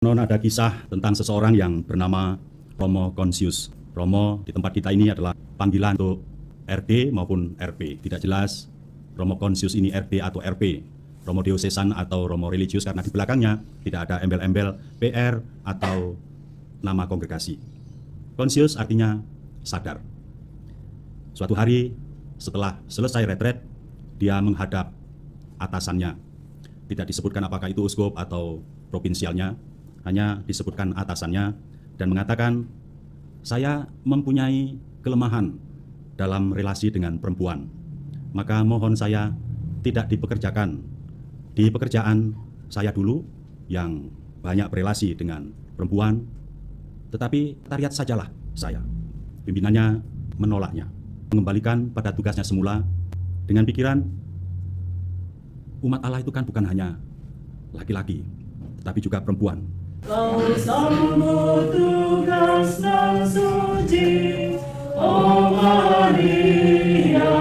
Ada kisah tentang seseorang yang bernama Romo Konsius. Romo di tempat kita ini adalah panggilan untuk RD maupun RP. Tidak jelas Romo Konsius ini RD atau RP, Romo Diosesan atau Romo Religius, karena di belakangnya tidak ada embel-embel PR atau nama kongregasi. Konsius artinya sadar. Suatu hari setelah selesai retret, dia menghadap atasannya. Tidak disebutkan apakah itu uskup atau provinsialnya, hanya disebutkan atasannya dan mengatakan, saya mempunyai kelemahan dalam relasi dengan perempuan, maka mohon saya tidak dipekerjakan di pekerjaan saya dulu yang banyak berelasi dengan perempuan, tetapi tariat sajalah saya. Pimpinannya menolaknya, mengembalikan pada tugasnya semula dengan pikiran, umat Allah itu kan bukan hanya laki-laki, tetapi juga perempuan. Kau sambut tugas dan suci, oh Maria,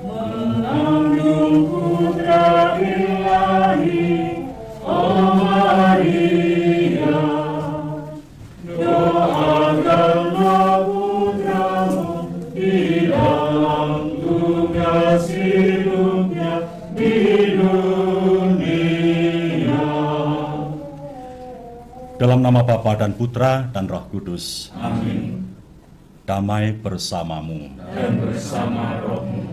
mengandung putra ilahi, oh Maria. Doakanlah putramu di dalam tugas hidupnya di dunia. Dalam nama Bapa dan Putra dan Roh Kudus. Amin. Damai bersamamu. Dan bersama rohmu.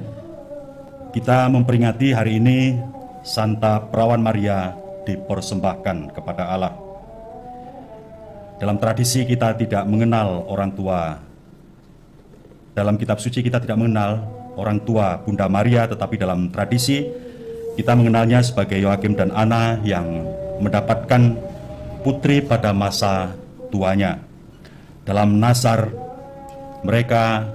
Kita memperingati hari ini Santa Perawan Maria dipersembahkan kepada Allah. Dalam tradisi kita tidak mengenal orang tua. Dalam kitab suci kita tidak mengenal orang tua Bunda Maria, tetapi dalam tradisi kita mengenalnya sebagai Yoakim dan Anna yang mendapatkan putri pada masa tuanya. Dalam Nazar, mereka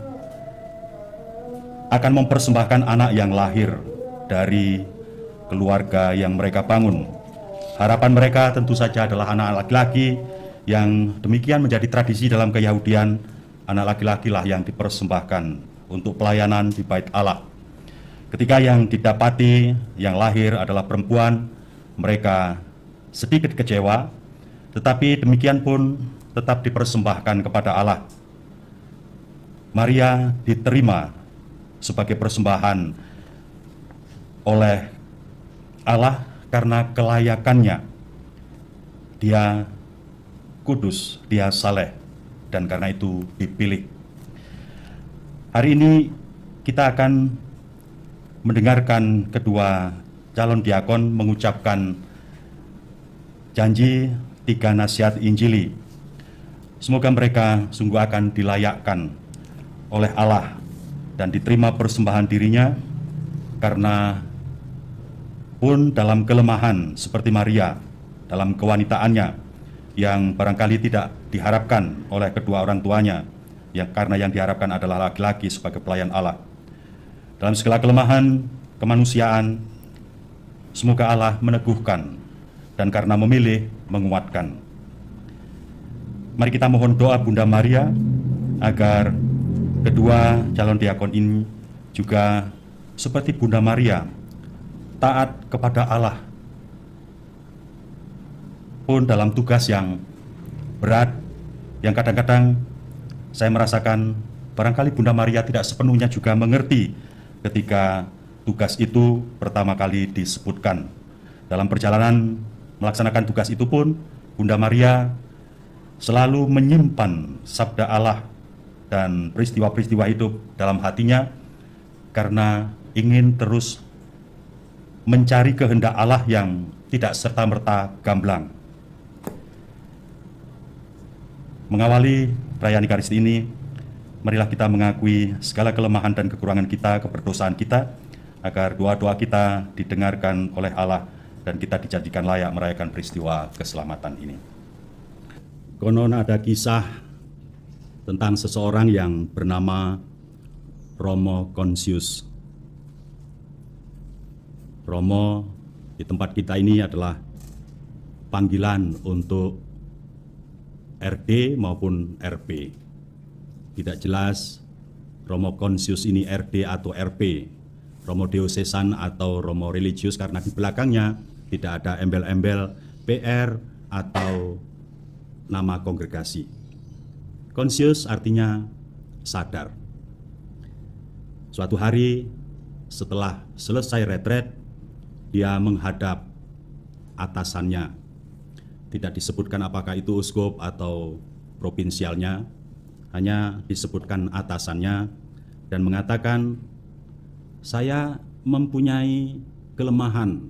akan mempersembahkan anak yang lahir dari keluarga yang mereka bangun. Harapan mereka tentu saja adalah anak laki-laki, yang demikian menjadi tradisi dalam Keyahudian. Anak laki-laki lah yang dipersembahkan untuk pelayanan di Bait Allah. Ketika yang didapati yang lahir adalah perempuan, mereka sedikit kecewa, tetapi demikian pun tetap dipersembahkan kepada Allah. Maria diterima sebagai persembahan oleh Allah karena kelayakannya. Dia kudus, dia saleh, dan karena itu dipilih. Hari ini kita akan mendengarkan kedua calon diakon mengucapkan janji 3 nasihat Injili. Semoga mereka sungguh akan dilayakkan oleh Allah dan diterima persembahan dirinya, karena pun dalam kelemahan seperti Maria, dalam kewanitaannya yang barangkali tidak diharapkan oleh kedua orang tuanya, karena yang diharapkan adalah laki-laki sebagai pelayan Allah. Dalam segala kelemahan kemanusiaan, semoga Allah meneguhkan dan karena memilih, menguatkan. Mari kita mohon doa Bunda Maria agar kedua calon diakon ini juga seperti Bunda Maria, taat kepada Allah pun dalam tugas yang berat, yang kadang-kadang saya merasakan barangkali Bunda Maria tidak sepenuhnya juga mengerti ketika tugas itu pertama kali disebutkan. Dalam perjalanan melaksanakan tugas itu pun, Bunda Maria selalu menyimpan sabda Allah dan peristiwa-peristiwa hidup dalam hatinya, karena ingin terus mencari kehendak Allah yang tidak serta-merta gamblang. Mengawali perayaan Ekaristi ini, marilah kita mengakui segala kelemahan dan kekurangan kita, keberdosaan kita, agar doa-doa kita didengarkan oleh Allah dan kita dijadikan layak merayakan peristiwa keselamatan ini. Konon ada kisah tentang seseorang yang bernama Romo Konsius. Romo di tempat kita ini adalah panggilan untuk RD maupun RP. Tidak jelas Romo Konsius ini RD atau RP, Romo Diosesan atau Romo Religius, karena di belakangnya tidak ada embel-embel PR atau nama kongregasi. Conscious artinya sadar. Suatu hari setelah selesai retret, dia menghadap atasannya. Tidak disebutkan apakah itu uskup atau provinsialnya, hanya disebutkan atasannya dan mengatakan, saya mempunyai kelemahan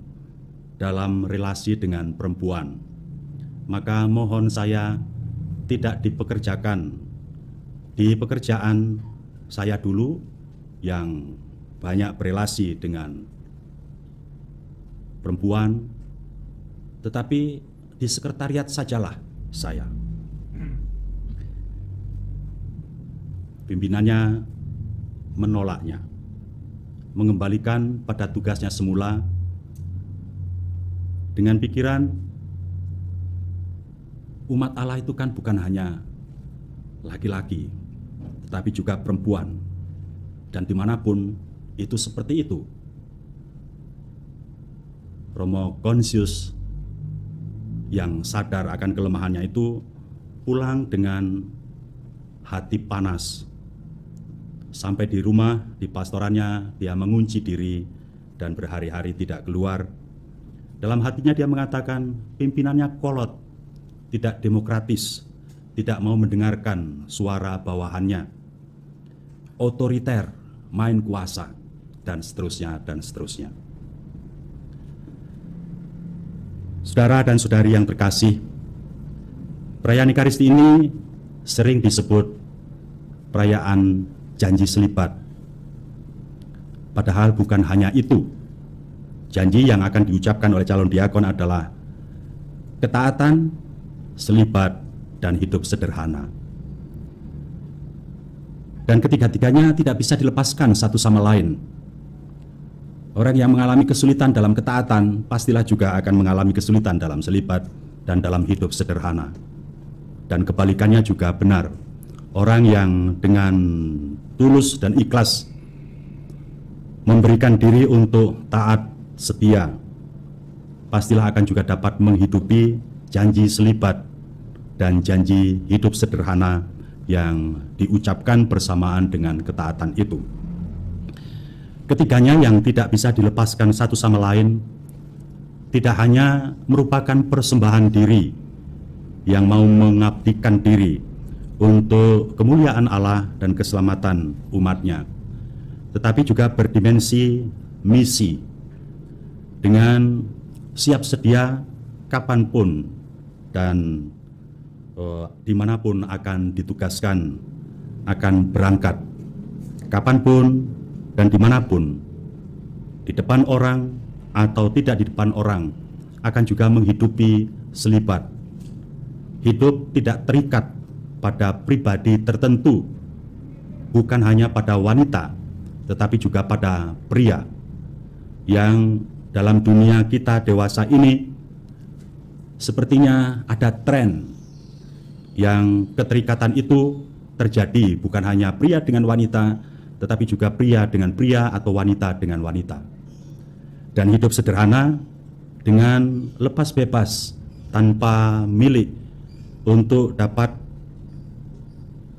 dalam relasi dengan perempuan, maka mohon saya tidak dipekerjakan di pekerjaan saya dulu yang banyak berelasi dengan perempuan, tetapi di sekretariat sajalah saya. Pimpinannya menolaknya, mengembalikan pada tugasnya semula dengan pikiran umat Allah itu kan bukan hanya laki-laki, tetapi juga perempuan, dan dimanapun itu seperti itu. Romo Conscious yang sadar akan kelemahannya itu pulang dengan hati panas. Sampai di rumah, di pastorannya, dia mengunci diri dan berhari-hari tidak keluar. Dalam hatinya dia mengatakan pimpinannya kolot, tidak demokratis, tidak mau mendengarkan suara bawahannya, otoriter, main kuasa, dan seterusnya, dan seterusnya. Saudara dan saudari yang terkasih, perayaan Ekaristi ini sering disebut perayaan janji selibat. Padahal bukan hanya itu. Janji yang akan diucapkan oleh calon diakon adalah ketaatan, selibat, dan hidup sederhana. Dan ketiga-tiganya tidak bisa dilepaskan satu sama lain. Orang yang mengalami kesulitan dalam ketaatan pastilah juga akan mengalami kesulitan dalam selibat dan dalam hidup sederhana. Dan kebalikannya juga benar. Orang yang dengan tulus dan ikhlas memberikan diri untuk taat setia, pastilah akan juga dapat menghidupi janji selibat dan janji hidup sederhana yang diucapkan bersamaan dengan ketaatan itu. Ketiganya yang tidak bisa dilepaskan satu sama lain tidak hanya merupakan persembahan diri yang mau mengabdikan diri untuk kemuliaan Allah dan keselamatan umatnya, tetapi juga berdimensi misi dengan siap sedia kapanpun dan dimanapun akan ditugaskan, akan berangkat kapanpun dan dimanapun, di depan orang atau tidak di depan orang, akan juga menghidupi selibat. Hidup tidak terikat pada pribadi tertentu, bukan hanya pada wanita, tetapi juga pada pria, yang dalam dunia kita dewasa ini sepertinya ada tren yang keterikatan itu terjadi bukan hanya pria dengan wanita, tetapi juga pria dengan pria atau wanita dengan wanita. Dan hidup sederhana dengan lepas bebas tanpa milik untuk dapat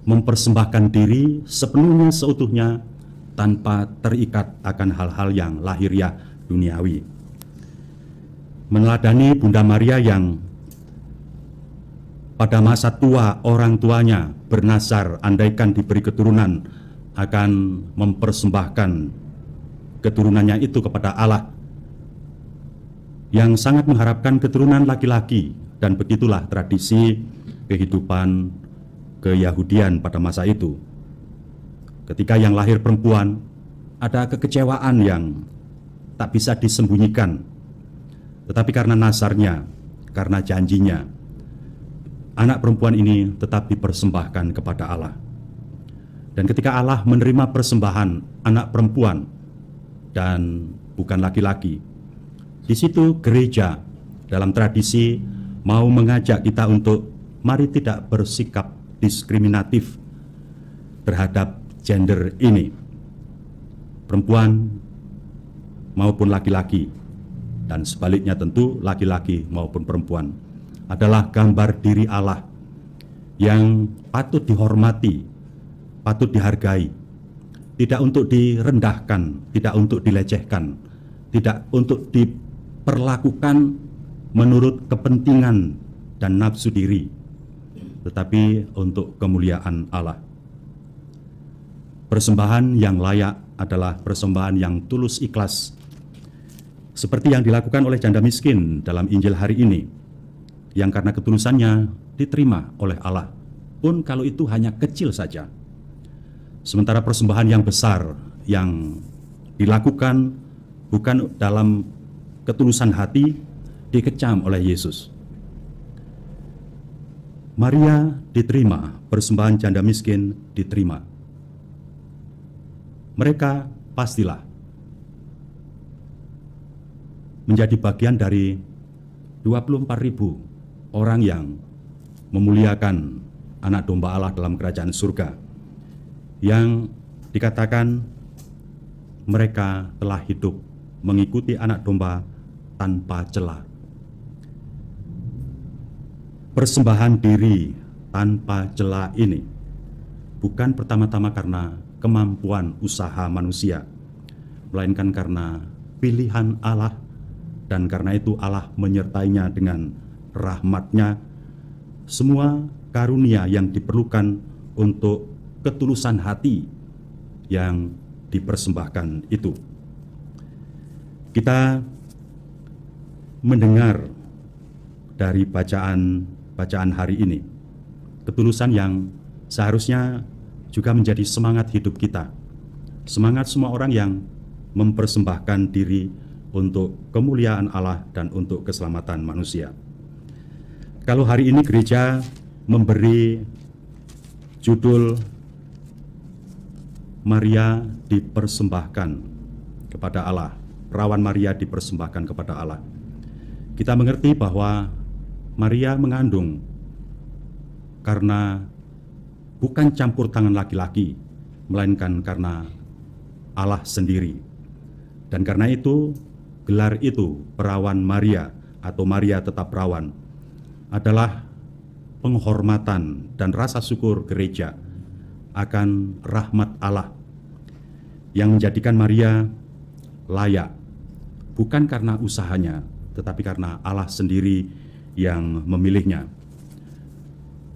mempersembahkan diri sepenuhnya seutuhnya tanpa terikat akan hal-hal yang lahiriah duniawi. Meneladani Bunda Maria yang pada masa tua orang tuanya bernasar andaikan diberi keturunan akan mempersembahkan keturunannya itu kepada Allah, yang sangat mengharapkan keturunan laki-laki, dan begitulah tradisi kehidupan keyahudian pada masa itu. Ketika yang lahir perempuan, ada kekecewaan yang tak bisa disembunyikan, tetapi karena nasarnya, karena janjinya, anak perempuan ini tetap dipersembahkan kepada Allah. Dan ketika Allah menerima persembahan anak perempuan dan bukan laki-laki, di situ gereja dalam tradisi mau mengajak kita untuk mari tidak bersikap diskriminatif terhadap gender ini, perempuan maupun laki-laki, dan sebaliknya tentu laki-laki maupun perempuan. adalah gambar diri Allah yang patut dihormati, patut dihargai, tidak untuk direndahkan, tidak untuk dilecehkan, tidak untuk diperlakukan menurut kepentingan dan nafsu diri, tetapi untuk kemuliaan Allah. Persembahan yang layak adalah persembahan yang tulus ikhlas, seperti yang dilakukan oleh janda miskin dalam Injil hari ini, yang karena ketulusannya diterima oleh Allah, pun kalau itu hanya kecil saja. Sementara persembahan yang besar yang dilakukan bukan dalam ketulusan hati dikecam oleh Yesus. Maria diterima, persembahan janda miskin diterima. Mereka pastilah menjadi bagian dari 24.000 orang yang memuliakan anak domba Allah dalam kerajaan surga, yang dikatakan mereka telah hidup mengikuti anak domba tanpa cela. Persembahan diri tanpa cela ini bukan pertama-tama karena kemampuan usaha manusia, melainkan karena pilihan Allah, dan karena itu Allah menyertainya dengan rahmat-Nya. Semua karunia yang diperlukan untuk ketulusan hati yang dipersembahkan itu. Kita mendengar dari bacaan hari ini ketulusan yang seharusnya juga menjadi semangat hidup kita, semangat semua orang yang mempersembahkan diri untuk kemuliaan Allah dan untuk keselamatan manusia. Kalau hari ini gereja memberi judul Maria dipersembahkan kepada Allah, perawan Maria dipersembahkan kepada Allah, kita mengerti bahwa Maria mengandung karena bukan campur tangan laki-laki, melainkan karena Allah sendiri. Dan karena itu, gelar itu, perawan Maria atau Maria tetap perawan, adalah penghormatan dan rasa syukur gereja akan rahmat Allah yang menjadikan Maria layak, bukan karena usahanya, tetapi karena Allah sendiri yang memilihnya.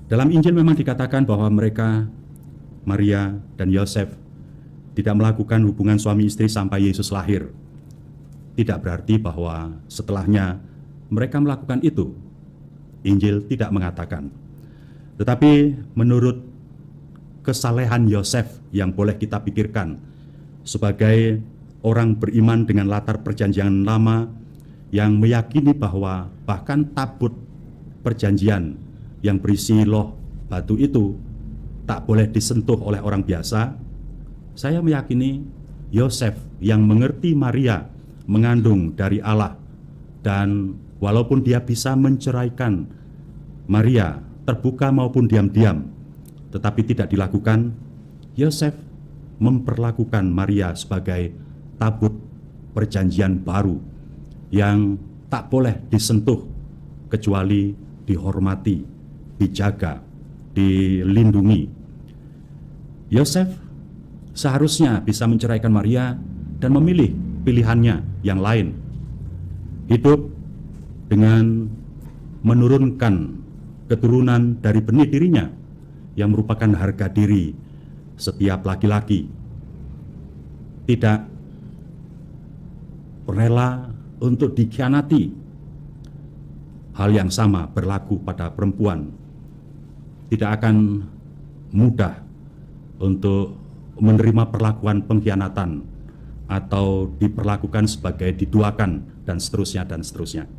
Dalam Injil memang dikatakan bahwa mereka, Maria dan Yosef, tidak melakukan hubungan suami istri sampai Yesus lahir. Tidak berarti bahwa setelahnya mereka melakukan itu. Injil tidak mengatakan. Tetapi menurut kesalehan Yosef yang boleh kita pikirkan sebagai orang beriman dengan latar perjanjian lama yang meyakini bahwa bahkan tabut perjanjian yang berisi loh batu itu tak boleh disentuh oleh orang biasa, saya meyakini Yosef yang mengerti Maria mengandung dari Allah, dan walaupun dia bisa menceraikan Maria terbuka maupun diam-diam, tetapi tidak dilakukan, Yosef memperlakukan Maria sebagai tabut perjanjian baru yang tak boleh disentuh kecuali dihormati, dijaga, dilindungi. Yosef seharusnya bisa menceraikan Maria dan memilih pilihannya yang lain. Hidup dengan menurunkan keturunan dari benih dirinya yang merupakan harga diri setiap laki-laki. Tidak rela untuk dikhianati. Hal yang sama berlaku pada perempuan. Tidak akan mudah untuk menerima perlakuan pengkhianatan atau diperlakukan sebagai diduakan dan seterusnya dan seterusnya.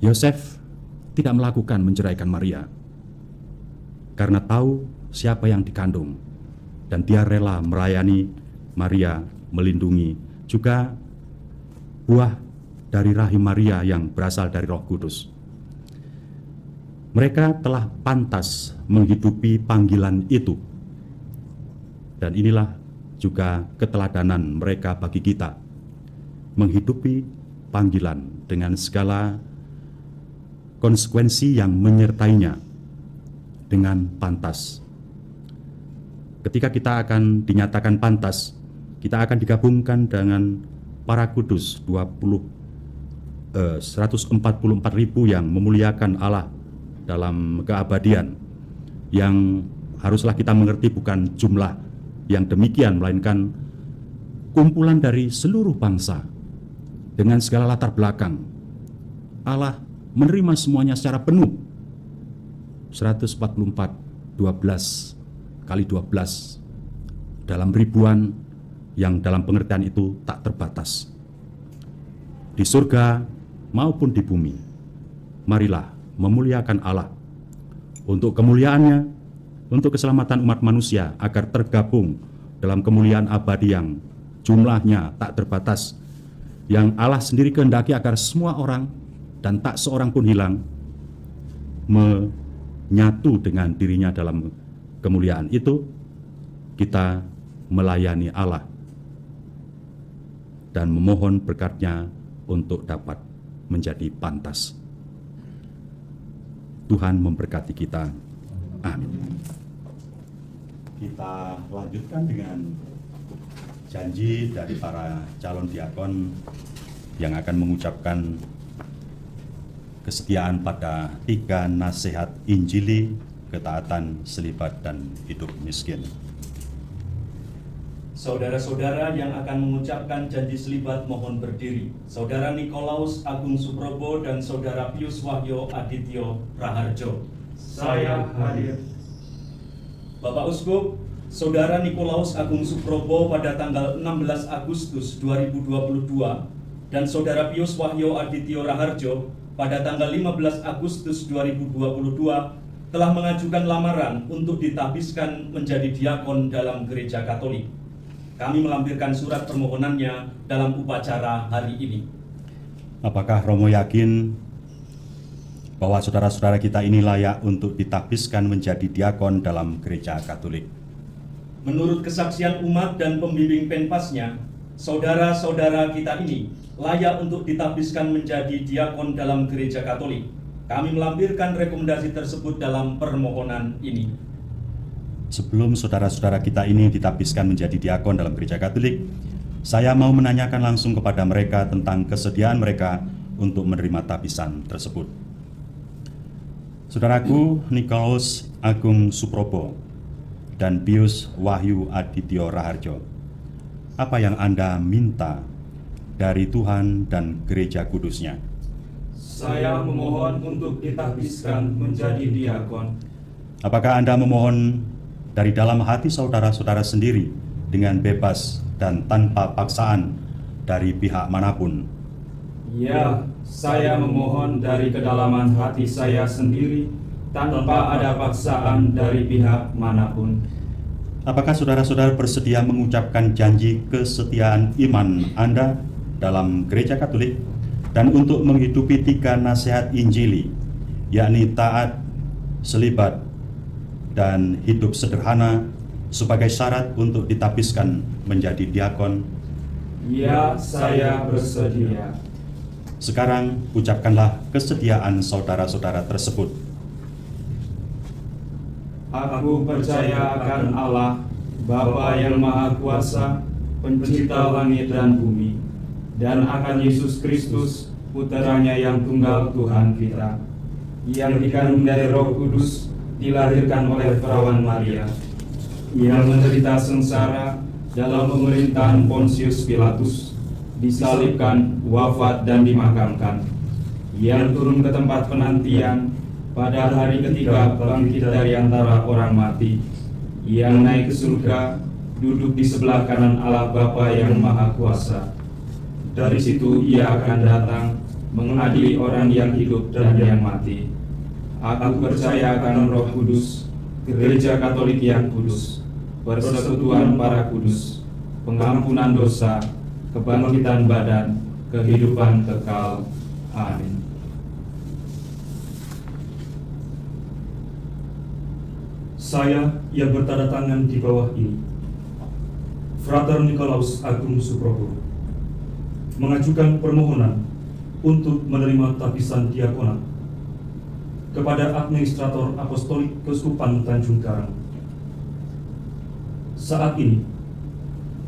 Yosef tidak melakukan menceraikan Maria karena tahu siapa yang dikandung, dan dia rela melayani Maria, melindungi juga buah dari rahim Maria yang berasal dari Roh Kudus. Mereka telah pantas menghidupi panggilan itu, dan inilah juga keteladanan mereka bagi kita, menghidupi panggilan dengan segala konsekuensi yang menyertainya dengan pantas. Ketika kita akan dinyatakan pantas, kita akan digabungkan dengan para kudus 144.000 yang memuliakan Allah dalam keabadian, yang haruslah kita mengerti bukan jumlah yang demikian, melainkan kumpulan dari seluruh bangsa dengan segala latar belakang. Allah menerima semuanya secara penuh. 144, 12 kali 12 dalam ribuan, yang dalam pengertian itu tak terbatas. Di surga maupun di bumi, marilah memuliakan Allah untuk kemuliaannya, untuk keselamatan umat manusia, agar tergabung dalam kemuliaan abadi yang jumlahnya tak terbatas, yang Allah sendiri kehendaki agar semua orang dan tak seorang pun hilang, menyatu dengan dirinya dalam kemuliaan itu. Kita melayani Allah dan memohon berkat-Nya untuk dapat menjadi pantas. Tuhan memberkati kita. Amin. Kita lanjutkan dengan janji dari para calon diakon yang akan mengucapkan kesetiaan pada 3 nasihat Injili, ketaatan, selibat, dan hidup miskin. Saudara-saudara yang akan mengucapkan janji selibat mohon berdiri. Saudara Nikolaus Agung Suprobo dan Saudara Pius Wahyo Adityo Raharjo. Saya hadir. Bapak Uskup, Saudara Nikolaus Agung Suprobo pada tanggal 16 Agustus 2022 dan Saudara Pius Wahyo Adityo Raharjo pada tanggal 15 Agustus 2022 telah mengajukan lamaran untuk ditahbiskan menjadi diakon dalam Gereja Katolik. Kami melampirkan surat permohonannya dalam upacara hari ini. Apakah Romo yakin bahwa saudara-saudara kita ini layak untuk ditahbiskan menjadi diakon dalam Gereja Katolik? Menurut kesaksian umat dan pembimbing penpasnya, saudara-saudara kita ini layak untuk ditahbiskan menjadi diakon dalam Gereja Katolik. Kami melampirkan rekomendasi tersebut dalam permohonan ini. Sebelum saudara-saudara kita ini ditahbiskan menjadi diakon dalam Gereja Katolik, saya mau menanyakan langsung kepada mereka tentang kesediaan mereka untuk menerima tahbisan tersebut. Saudaraku Nikolaus Agung Suprobo dan Pius Wahyu Adityo Raharjo, apa yang Anda minta dari Tuhan dan Gereja Kudusnya? Saya memohon untuk ditahbiskan menjadi diakon. Apakah Anda memohon dari dalam hati saudara-saudara sendiri dengan bebas dan tanpa paksaan dari pihak manapun? Ya, saya memohon dari kedalaman hati saya sendiri tanpa ada paksaan dari pihak manapun. Apakah saudara-saudara bersedia mengucapkan janji kesetiaan iman Anda dalam Gereja Katolik dan untuk menghidupi 3 nasihat Injili, yakni taat, selibat, dan hidup sederhana sebagai syarat untuk ditahbiskan menjadi diakon? Ya, saya bersedia. Sekarang ucapkanlah kesediaan saudara-saudara tersebut. Aku percaya akan Allah, Bapa yang Maha Kuasa, Pencipta langit dan bumi, dan akan Yesus Kristus, Putranya yang tunggal Tuhan kita, yang dikandung dari Roh Kudus, dilahirkan oleh perawan Maria, yang menderita sengsara dalam pemerintahan Pontius Pilatus, disalibkan, wafat, dan dimakamkan, yang turun ke tempat penantian, pada hari ketiga bangkit dari antara orang mati, yang naik ke surga, duduk di sebelah kanan Allah Bapa yang Maha Kuasa. Dari situ ia akan datang mengadili orang yang hidup dan yang mati. Aku percaya akan Roh Kudus, Gereja Katolik yang kudus, persekutuan para kudus, pengampunan dosa, kebangkitan badan, kehidupan kekal. Amin. Saya yang bertanda tangan di bawah ini, Frater Nikolaus Agung Suprobo, mengajukan permohonan untuk menerima tahbisan diakonat kepada Administrator Apostolik Keuskupan Tanjung Karang. Saat ini,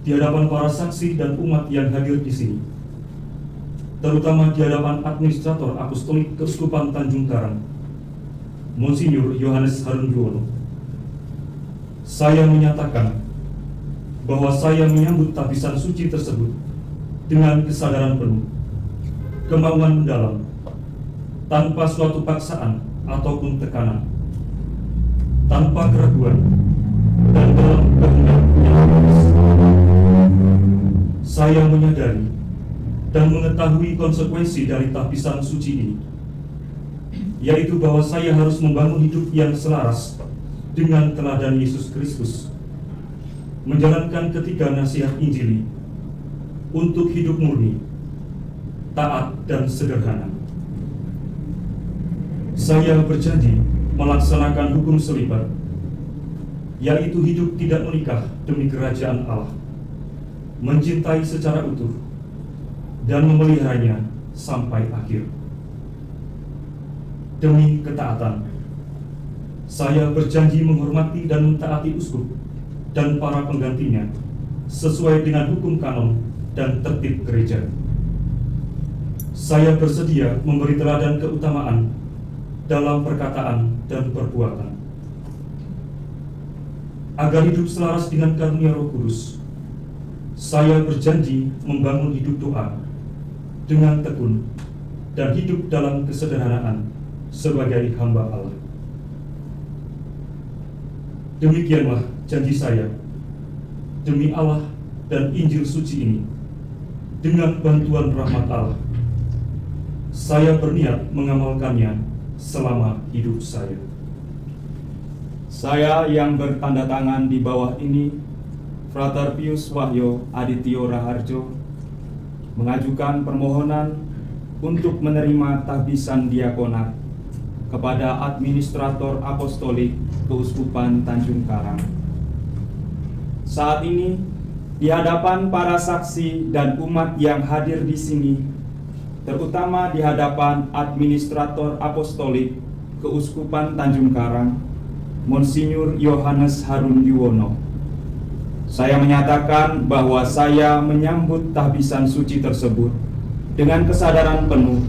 di hadapan para saksi dan umat yang hadir di sini, terutama di hadapan Administrator Apostolik Keuskupan Tanjung Karang, Monsinyur Yohanes Harun Yuwono, saya menyatakan bahwa saya menyambut tabisan suci tersebut dengan kesadaran penuh, kemauan mendalam, tanpa suatu paksaan ataupun tekanan, tanpa keraguan, dan dalam kehendak yang lurus. Saya menyadari dan mengetahui konsekuensi dari tabisan suci ini, yaitu bahwa saya harus membangun hidup yang selaras dengan teladan Yesus Kristus, menjalankan ketiga nasihat Injili untuk hidup murni, taat, dan sederhana. Saya berjanji melaksanakan hukum selibat, yaitu hidup tidak menikah demi kerajaan Allah, mencintai secara utuh, dan memeliharanya sampai akhir. Demi ketaatan, saya berjanji menghormati dan mentaati uskup dan para penggantinya sesuai dengan hukum kanon dan tertib gereja. Saya bersedia memberi teladan keutamaan dalam perkataan dan perbuatan, agar hidup selaras dengan karunia Roh Kudus. Saya berjanji membangun hidup doa dengan tekun dan hidup dalam kesederhanaan sebagai hamba Allah. Demikianlah janji saya demi Allah dan Injil suci ini. Dengan bantuan rahmat Allah, saya berniat mengamalkannya selama hidup saya. Saya yang bertanda tangan di bawah ini, Frater Pius Wahyo Adityo Raharjo, mengajukan permohonan untuk menerima tabisan diakonat kepada Administrator Apostolik Keuskupan Tanjung Karang. Saat ini, di hadapan para saksi dan umat yang hadir di sini, terutama di hadapan Administrator Apostolik Keuskupan Tanjung Karang, Monsinyur Yohanes Harun Yuwono, saya menyatakan bahwa saya menyambut tabisan suci tersebut dengan kesadaran penuh,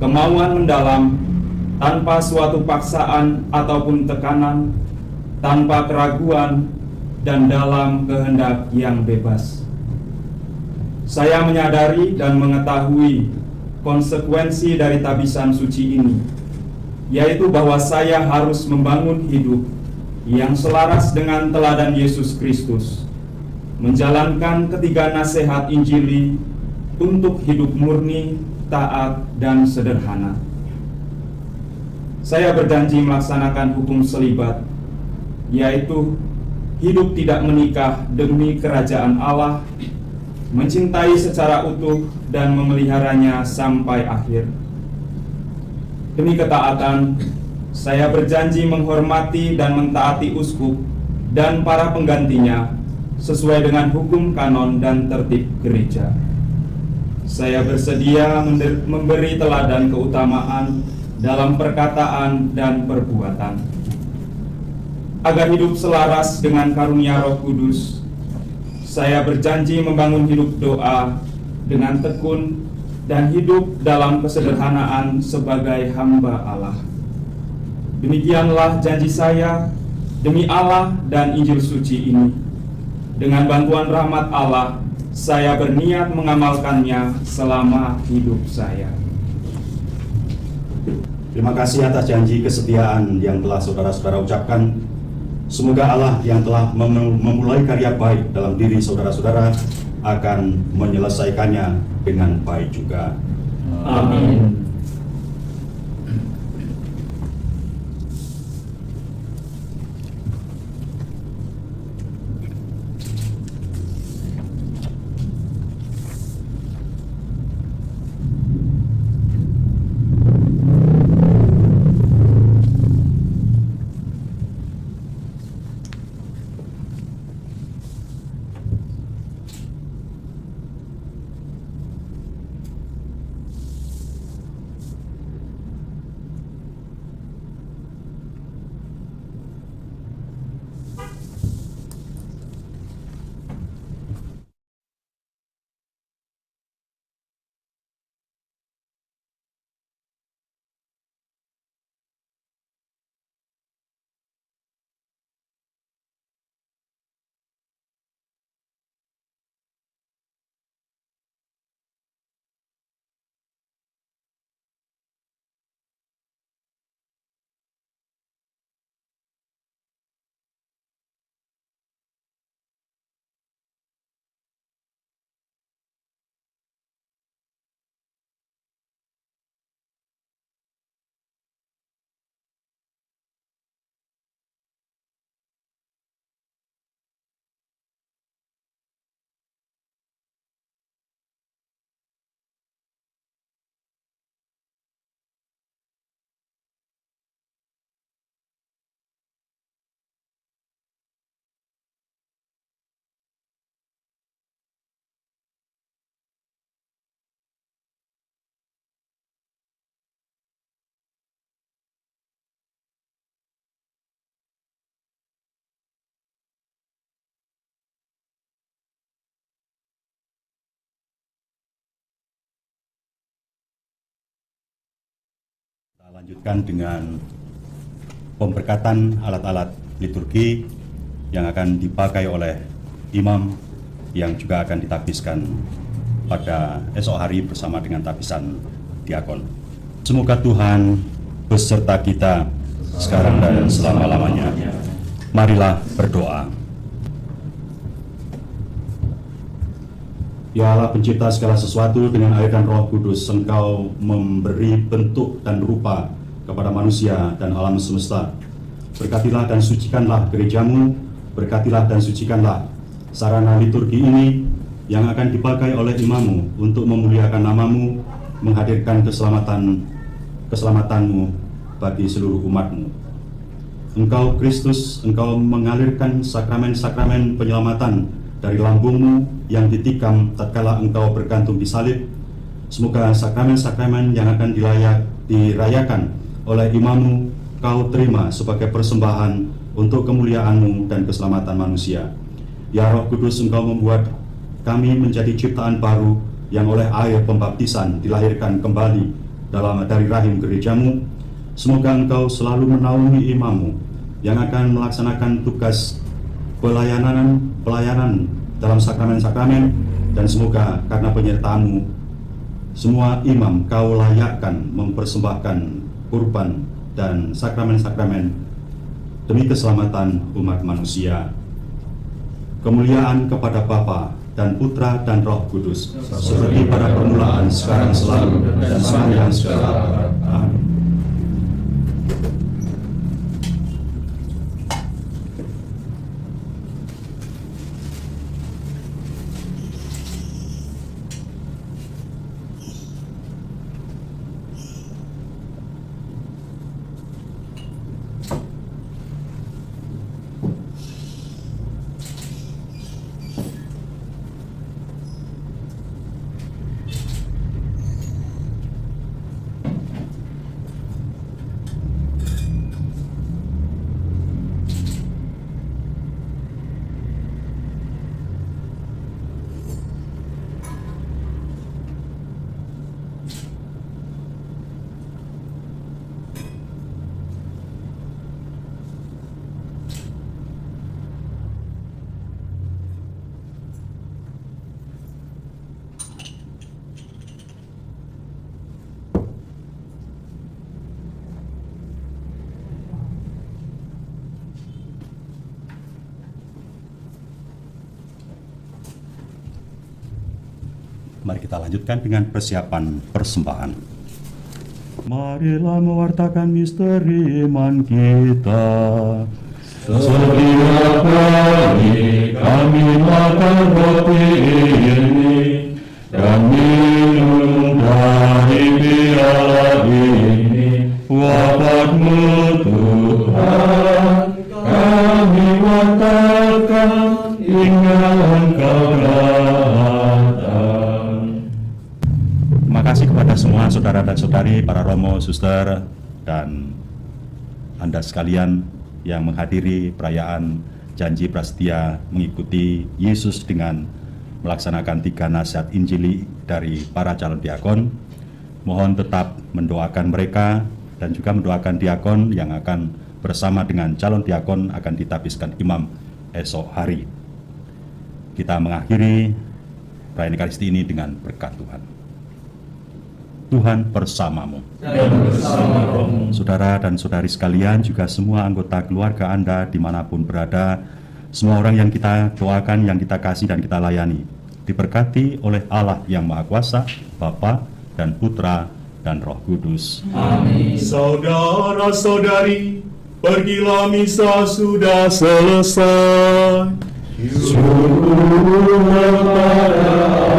kemauan mendalam, tanpa suatu paksaan ataupun tekanan, tanpa keraguan, dan dalam kehendak yang bebas. Saya menyadari dan mengetahui konsekuensi dari tabisan suci ini, yaitu bahwa saya harus membangun hidup yang selaras dengan teladan Yesus Kristus, menjalankan ketiga nasihat Injili untuk hidup murni, taat, dan sederhana. Saya berjanji melaksanakan hukum selibat, yaitu hidup tidak menikah demi kerajaan Allah, mencintai secara utuh dan memeliharanya sampai akhir. Demi ketaatan, saya berjanji menghormati dan mentaati uskup dan para penggantinya sesuai dengan hukum kanon dan tertib gereja. Saya bersedia memberi teladan keutamaan dalam perkataan dan perbuatan, agar hidup selaras dengan karunia Roh Kudus. Saya berjanji membangun hidup doa dengan tekun dan hidup dalam kesederhanaan sebagai hamba Allah. Demikianlah janji saya demi Allah dan Injil suci ini. Dengan bantuan rahmat Allah, saya berniat mengamalkannya selama hidup saya. Terima kasih atas janji kesetiaan yang telah saudara-saudara ucapkan. Semoga Allah yang telah memulai karya baik dalam diri saudara-saudara akan menyelesaikannya dengan baik juga. Amin. Lanjutkan dengan pemberkatan alat-alat liturgi yang akan dipakai oleh imam yang juga akan ditapiskan pada esok hari bersama dengan tapisan diakon. Semoga Tuhan beserta kita sekarang dan selama-lamanya. Marilah berdoa. Ya Allah pencipta segala sesuatu, dengan air dan Roh Kudus Engkau memberi bentuk dan rupa kepada manusia dan alam semesta. Berkatilah dan sucikanlah gerejamu, berkatilah dan sucikanlah sarana liturgi ini yang akan dipakai oleh imammu untuk memuliakan namamu, menghadirkan keselamatanmu bagi seluruh umatmu. Engkau Kristus, Engkau mengalirkan sakramen-sakramen penyelamatan dari lambungmu yang ditikam tatkala Engkau bergantung di salib. Semoga sakramen-sakramen yang akan dirayakan oleh imammu Kau terima sebagai persembahan untuk kemuliaan-Mu dan keselamatan manusia. Ya Roh Kudus, Engkau membuat kami menjadi ciptaan baru yang oleh air pembaptisan dilahirkan kembali dari rahim gerejamu. Semoga Engkau selalu menaungi imammu yang akan melaksanakan tugas pelayanan dalam sakramen-sakramen, dan semoga karena penyertaan-Mu semua imam Kau layakkan mempersembahkan kurban dan sakramen-sakramen demi keselamatan umat manusia. Kemuliaan kepada Bapa dan Putra dan Roh Kudus, seperti pada permulaan, sekarang, selalu, dan sepanjang segala abad. Amin. Mari kita lanjutkan dengan persiapan persembahan. Marilah mewartakan misteri iman kita. Setiap kali kami makan roti ini dan minum dari piala ini, wafat-Mu Tuhan kami wartakan hingga Engkau datang. Terima kasih kepada semua saudara dan saudari, para romo, suster, dan Anda sekalian yang menghadiri perayaan janji prasetia mengikuti Yesus dengan melaksanakan 3 nasihat Injili dari para calon diakon. Mohon tetap mendoakan mereka dan juga mendoakan diakon yang akan bersama dengan calon diakon akan ditapiskan imam esok hari. Kita mengakhiri perayaan Ekaristi ini dengan berkat Tuhan. Tuhan bersamamu. Saudara dan saudari sekalian, juga semua anggota keluarga Anda dimanapun berada, semua orang yang kita doakan, yang kita kasih dan kita layani, diberkati oleh Allah yang Maha Kuasa, Bapa dan Putra dan Roh Kudus. Amin. Saudara-saudari, pergilah, misa sudah selesai. Syukur kepada